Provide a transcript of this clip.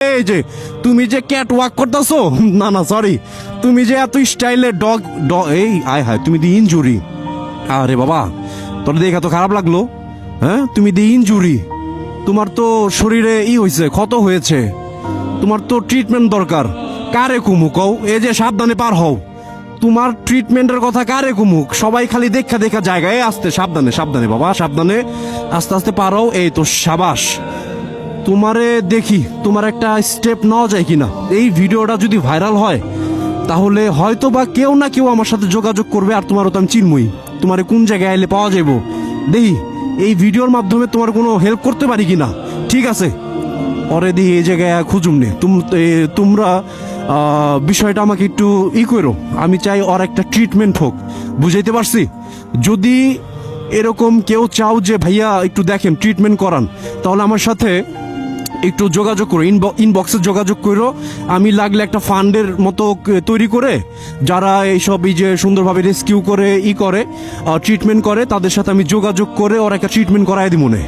এই যে তুমি যে ক্যাট ওয়াক করতেছো, না না সরি, তুমি যে এত স্টাইলে ডগ এই আয় হায়, তুমি দি ইনজুরি। আরে বাবা, তোর দেখে তো খারাপ লাগলো। হ্যাঁ, তুমি দি ইনজুরি, তোমার তো শরীরে হয়েছে, ক্ষত হয়েছে, তোমার তো ট্রিটমেন্ট দরকার। কারে কুমুক কও, এই যে সাবধানে পার হও। তোমার ট্রিটমেন্টের কথা কারে কুমুক, সবাই খালি দেখা দেখা জায়গায় আসতে। সাবধানে সাবধানে বাবা, সাবধানে, আস্তে আস্তে পার হও। এই তো সাবাস, তোমারে দেখি তোমার একটা স্টেপ নেওয়া যায় কিনা। এই ভিডিওটা যদি ভাইরাল হয় তাহলে হয়তো বা কেউ না কেউ আমার সাথে যোগাযোগ করবে, আর তোমারও তো আমি চিনমই। তোমার কোন জায়গায় এলে পাওয়া যাইব দেখি, এই ভিডিওর মাধ্যমে তোমার কোনো হেল্প করতে পারি কিনা। ঠিক আছে, পরে দিয়ে এই জায়গায় খুঁজুম নে। তোমরা বিষয়টা আমাকে একটু করো। আমি চাই ওর একটা ট্রিটমেন্ট হোক, বুঝাইতে পারছি? যদি এরকম কেউ চাও যে ভাইয়া একটু দেখেন ট্রিটমেন্ট করান, তাহলে আমার সাথে একটু যোগাযোগ করো, ইনবক্সে যোগাযোগ করো। আমি লাগলে একটা ফান্ডের মতো তৈরি করে, যারা এইসব যে সুন্দরভাবে রেস্কিউ করে করে ট্রিটমেন্ট করে, তাদের সাথে আমি যোগাযোগ করে ওর একটা ট্রিটমেন্ট করাই দিব মনে।